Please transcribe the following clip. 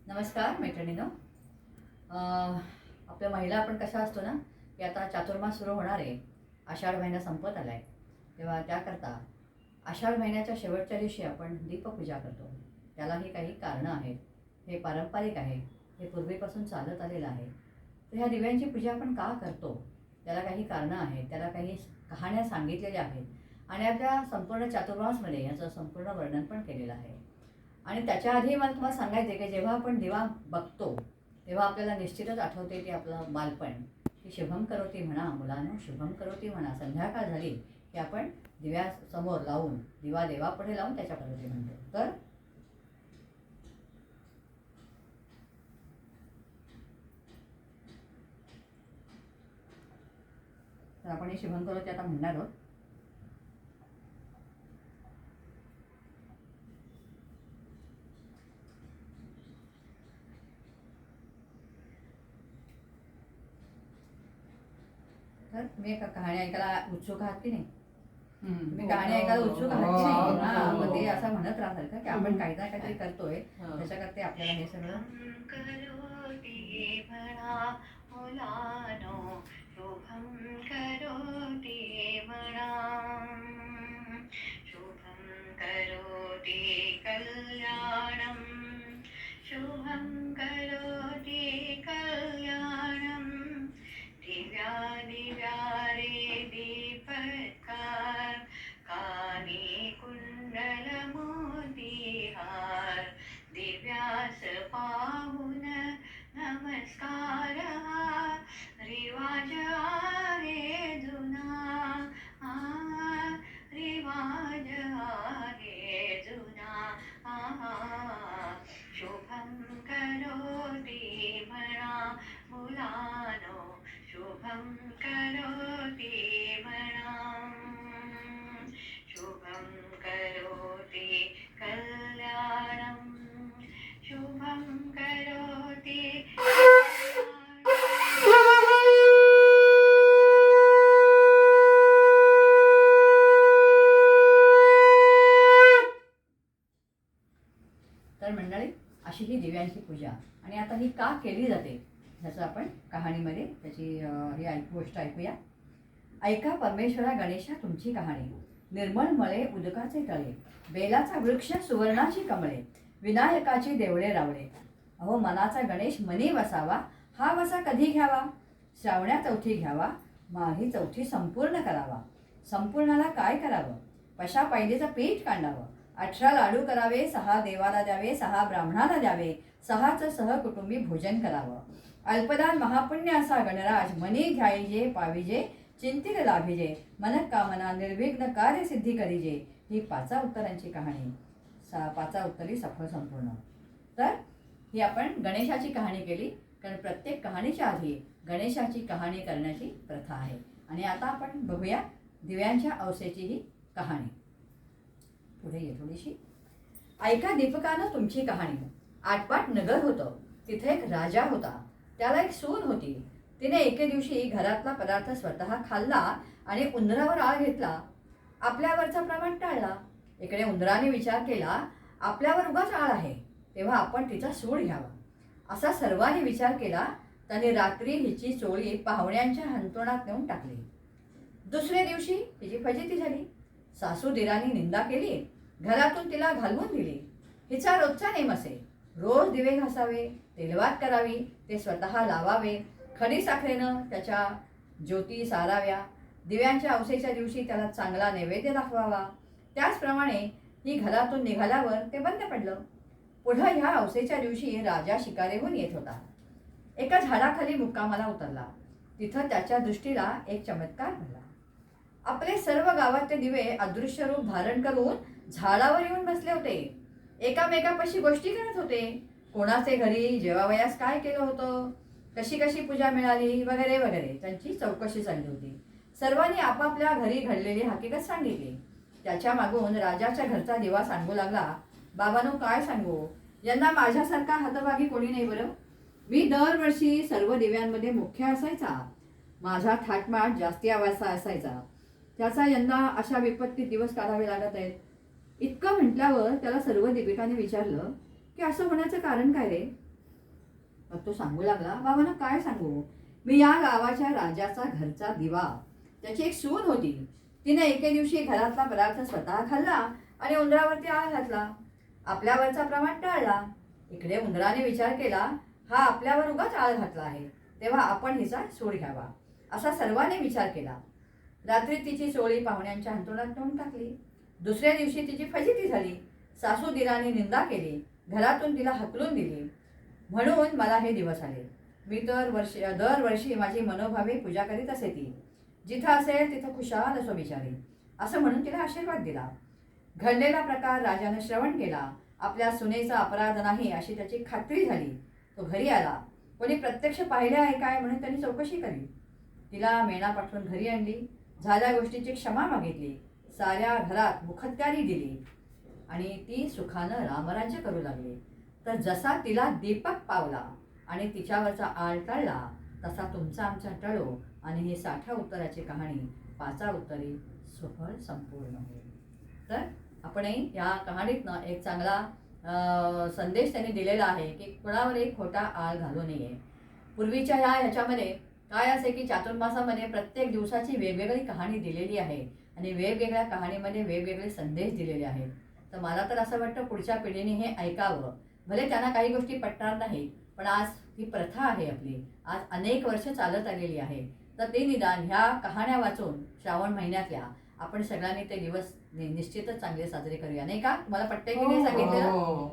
नमस्कार मैत्रिणींनो. आपल्या महिला आपण कशा असतो ना, की आता चातुर्मास सुरू होणार आहे. आषाढ महिना संपत आला आहे. तेव्हा त्याकरता आषाढ महिन्याच्या शेवटच्या दिवशी आपण दीपपूजा करतो. त्यालाही काही कारणं आहेत. हे पारंपरिक आहे. हे पूर्वीपासून चालत आलेलं आहे. तर ह्या दिव्यांची पूजा आपण का करतो? त्याला काही कारणं आहेत. त्याला काही कहाण्या सांगितलेल्या आहेत. आणि आपल्या संपूर्ण चातुर्मासमध्ये याचं संपूर्ण वर्णन पण केलेलं आहे. आणि त्याच्या आधी मला तुम्हाला सांगायचं आहे की जेव्हा आपण दिवा बघतो तेव्हा आपल्याला निश्चितच आठवते की आपलं बालपण, की शुभम करोती म्हणा मुलांनो, शुभम करोती म्हणा. संध्याकाळ झाली की आपण दिव्यासमोर लावून, दिवा देवापुढे लावून त्याच्या करोती म्हणतो. तर आपण ही शुभम करोती आता म्हणणार आहोत. तर तुम्ही एका कहाणी ऐकायला उत्सुक आहात की नाही? तुम्ही कहाणी ऐकायला उत्सुक आहात की नाही? हा, मग ते असं म्हणत राहतात का की आपण काही ना काहीतरी करतोय, त्याच्याकरता आपल्याला हे सगळं शुभं करोति कल्याणं दिव्या दिव्या रे दीपत्कार कानी कुंडल मोतीहार दिव्यास पाहून नमस्कार हा रिवाज आहे जुना रिवाज आहे जुना शुभं करोति म्हणा मुलानो शुभं करोति म्हणा शुभं करोति कल्याणं शुभं करोति तर मंडळी, अशी ही दिव्यांची पूजा. आणि आता ही का केली जाते ह्याचं आपण कहाणीमध्ये त्याची ही गोष्ट ऐकूया. ऐका परमेश्वरा गणेशा तुमची कहाणी. निर्मळ मळे उदकाचे तळे, बेलाचा वृक्ष सुवर्णाची कमळे, विनायकाची देवळे रावळे. अहो मनाचा गणेश मनी वसावा, हा वसा कधी घ्यावा? श्रावण्या चौथी घ्यावा, माही चौथी संपूर्ण करावा. संपूर्णाला काय करावं? पशा पायलीचं पीठ कांडावं, 18 लाडू करावे, 6 देवाला द्यावे, 6 ब्राह्मणाला द्यावे, 6चं सहकुटुंबी भोजन करावं. अल्पदान महापुण्य असा गणराज, मनी घ्यायजे पाविजे, चिंतित लाभिजे, मनःकामना निर्विघ्न कार्यसिद्धी करीजे. ही 5 उत्तरांची कहाणी, 5 उत्तरी सफळ संपूर्ण. तर ही आपण गणेशाची कहाणी केली, कारण प्रत्येक कहाणीच्या आधी गणेशाची कहाणी करण्याची प्रथा आहे. आणि आता आपण बघूया दिव्यांच्या औसेची ही कहाणी. पुढे ये थोडीशी. ऐका दीपकानं तुमची कहाणी. आटपाट नगर होतं. तिथे एक राजा होता. त्याला एक सून होती. तिने एके दिवशी घरातला पदार्थ स्वतः खाल्ला आणि उंदरावर आळ घेतला. आपल्यावरचा प्रमाण टाळला. इकडे उंदराने विचार केला, आपल्यावर उगाच आळ आहे, तेव्हा आपण तिचा सूड घ्यावा. असा सर्वांनी विचार केला. त्याने रात्री हिची चोळी पाहुण्यांच्या हंतरुणात नेऊन टाकली. दुसऱ्या दिवशी तिची फजिती झाली. सासू दिरांनी निंदा केली. घरातून तिला घालवून दिली. हिचा रोजचा नेम असे, रोज दिवे घासावे, तेलवात करावी, ते स्वतः लावावे, खडी साखरेनं त्याच्या ज्योती साराव्या. दिव्यांच्या औसेच्या दिवशी त्याला चांगला नैवेद्य दाखवावा. त्याचप्रमाणे ही घरातून निघाल्यावर ते बंद पडलं. पुढं ह्या औसेच्या दिवशी राजा शिकारीहून येत होता. एका झाडाखाली मुक्कामाला उतरला. तिथं त्याच्या दृष्टीला एक चमत्कार घडला. आपले सर्व गावातले दिवे अदृश्य रूप धारण करून झाडावर येऊन बसले होते. एकामेकापाशी गोष्टी करत होते. कोणाचे घरी जेवावयास काय केलं होतं, कशी कशी पूजा मिळाली, वगैरे वगैरे त्यांची चौकशी चालली होती. सर्वांनी आपापल्या घरी घडलेली हकीकत सांगितली. त्याच्या मागून राजाच्या घरचा दिवा सांगू लागला, बाबांनो काय सांगू, यांना माझ्यासारखा हतभागी कोणी नाही बरं. मी दरवर्षी सर्व दिव्यांमध्ये मुख्य असायचा. माझा थाटमाट जास्ती आवाजचा असायचा. त्याचा यंदा अशा विपत्तीत दिवस काढावे लागत आहेत. इतकं म्हटल्यावर त्याला सर्व दीपिकाने विचारलं की असं होण्याचं कारण काय रे? मग तो सांगू लागला, बाबांना काय सांगू, मी या गावाच्या राजाचा घरचा दिवा. त्याची एक सून होती. तिने एके दिवशी घरातला पदार्थ स्वतः खाल्ला आणि उंदरावरती आळ घातला. आपल्यावरचा प्रमाण टाळला. इकडे उंदराने विचार केला, हा आपल्यावर उगाच आळ घातला आहे, तेव्हा आपण हिचा सूड घ्यावा, असा सर्वांनी विचार केला. रात्री तिची चोळी पाहुण्यांच्या अंथरुणात नेऊन टाकली. दुसऱ्या दिवशी तिची फजिती झाली. सासू दिराने निंदा केली, घरातून तिला हकलून दिली. म्हणून मला हे दिवस आले. मी दरवर्षी माझी मनोभावे पूजा करीत असे. ती जिथं असेल तिथं खुशाल असो बिचारी, असं म्हणून तिला आशीर्वाद दिला. घडलेला प्रकार राजाने श्रवण केला. आपल्या सुनेचा अपराध नाही अशी त्याची खात्री झाली. तो घरी आला. कोणी प्रत्यक्ष पाहिले आहे काय म्हणून त्यांनी चौकशी केली. तिला मेणा पाठवून घरी आणली. झाल्या गोष्टीची क्षमा मागितली. साऱ्या घरात मुखत्यारी दिली आणि ती सुखानं रामराज्य करू लागली. तर जसा तिला दीपक पावला आणि तिच्यावरचा आळ टळला, तसा तुमचा आमचा टळो आणि ही 60 उत्तराची कहाणी 5 उत्तरी सफळ संपूर्ण होईल. तर आपणही या कहाणीतनं एक चांगला संदेश त्यांनी दिलेला आहे की कुणावरही खोटा आळ घालू नये. पूर्वीच्या ह्याच्यामध्ये काय असे की चातुर्मासामध्ये प्रत्येक दिवसाची वेगवेगळी कहाणी दिलेली आहे आणि वेगवेगळ्या कहाणीमध्ये वेगवेगळे संदेश दिलेले आहेत. तर मला तर असं वाटतं पुढच्या पिढीने हे ऐकावं. भले त्यांना काही गोष्टी पटणार नाहीत, पण आज ही प्रथा आहे आपली, आज अनेक वर्ष चालत आलेली आहे. तर ते निदान ह्या कहाण्या वाचून श्रावण महिन्यातल्या आपण सगळ्यांनी ते दिवस निश्चितच चांगले साजरे करूया, नाही का? तुम्हाला पटतंय की नाही सांगितलेलं?